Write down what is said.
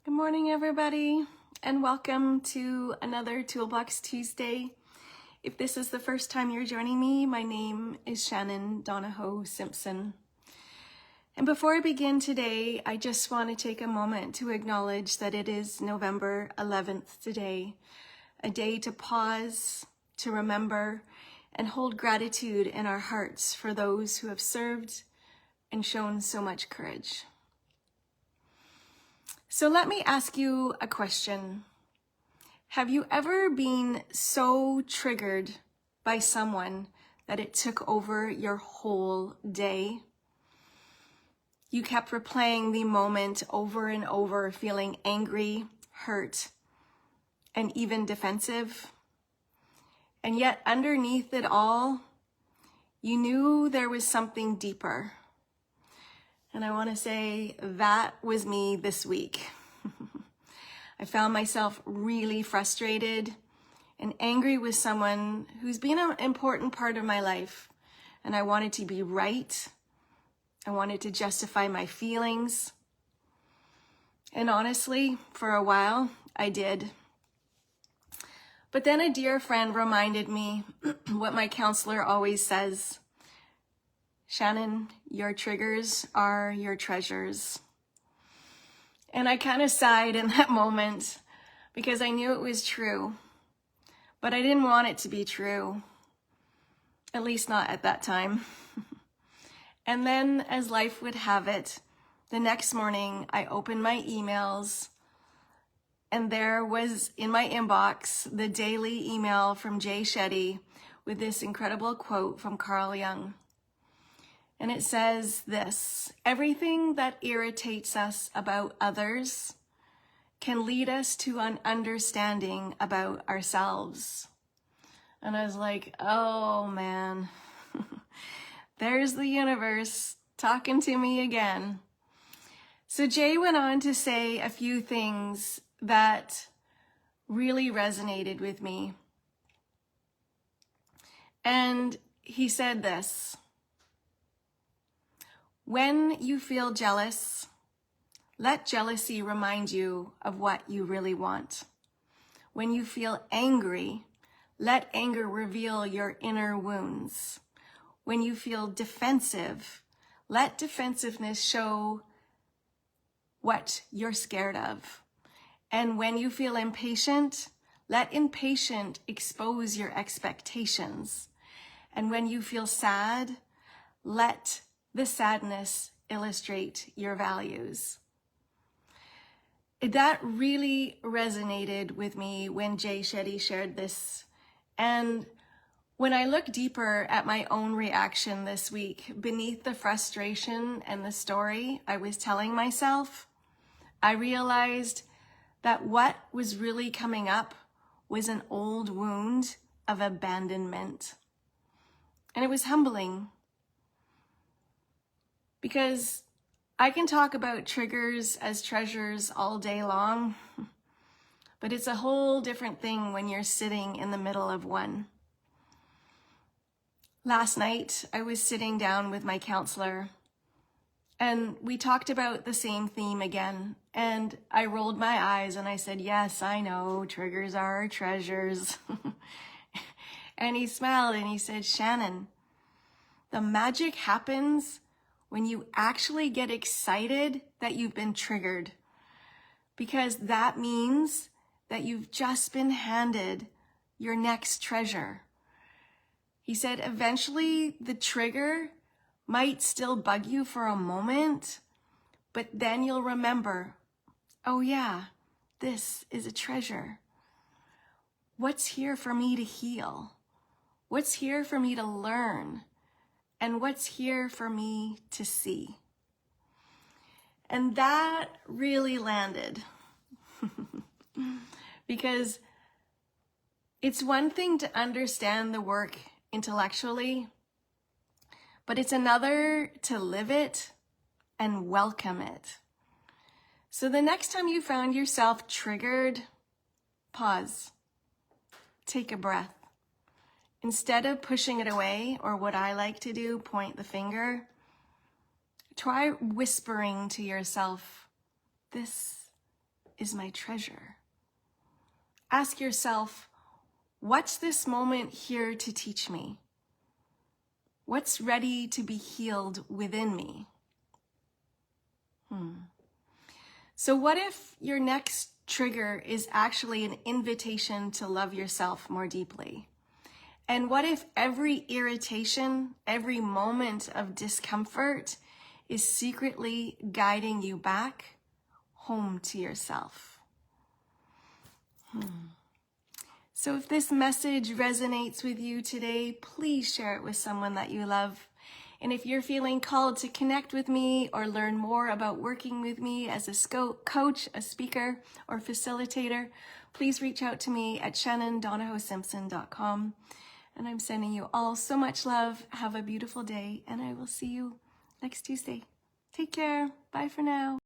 Good morning, everybody, and welcome to another Toolbox Tuesday. If this is the first time you're joining me, my name is Shannon Donohoe Simpson. And before I begin today, I just want to take a moment to acknowledge that it is November 11th today, a day to pause, to remember, and hold gratitude in our hearts for those who have served and shown so much courage. So let me ask you a question. Have you ever been so triggered by someone that it took over your whole day? You kept replaying the moment over and over, feeling angry, hurt, and even defensive. And yet underneath it all, you knew there was something deeper. And I want to say that was me this week. I found myself really frustrated and angry with someone who's been an important part of my life. And I wanted to be right. I wanted to justify my feelings. And honestly, for a while, I did. But then a dear friend reminded me what my counselor always says. Shannon, your triggers are your treasures. And I kind of sighed in that moment because I knew it was true, but I didn't want it to be true, at least not at that time. And then, as life would have it, the next morning I opened my emails and there was in my inbox the daily email from Shetty with this incredible quote from Carl Jung. And it says this: everything that irritates us about others can lead us to an understanding about ourselves. And I was like, oh man, there's the universe talking to me again. So Jay went on to say a few things that really resonated with me. And he said this: when you feel jealous, let jealousy remind you of what you really want. When you feel angry, let anger reveal your inner wounds. When you feel defensive, let defensiveness show what you're scared of. And when you feel impatient, let impatient expose your expectations. And when you feel sad, let the sadness illustrate your values. That really resonated with me when Shetty shared this. And when I look deeper at my own reaction this week, beneath the frustration and the story I was telling myself, I realized that what was really coming up was an old wound of abandonment. And it was humbling. Because I can talk about triggers as treasures all day long, but it's a whole different thing when you're sitting in the middle of one. Last night, I was sitting down with my counselor, and we talked about the same theme again, and I rolled my eyes and I said, yes, I know, triggers are treasures. And he smiled and he said, Shannon, the magic happens when you actually get excited that you've been triggered, because that means that you've just been handed your next treasure. He said, eventually the trigger might still bug you for a moment, but then you'll remember, oh yeah, this is a treasure. What's here for me to heal? What's here for me to learn? And what's here for me to see? And that really landed. Because it's one thing to understand the work intellectually, but it's another to live it and welcome it. So the next time you found yourself triggered, pause, take a breath. Instead of pushing it away, or what I like to do, point the finger, try whispering to yourself, this is my treasure. Ask yourself, what's this moment here to teach me? What's ready to be healed within me? So what if your next trigger is actually an invitation to love yourself more deeply? And what if every irritation, every moment of discomfort is secretly guiding you back home to yourself? So if this message resonates with you today, please share it with someone that you love. And if you're feeling called to connect with me or learn more about working with me as a coach, a speaker, or facilitator, please reach out to me at shannondonohoesimpson.com. And I'm sending you all so much love. Have a beautiful day, and I will see you next Tuesday. Take care. Bye for now.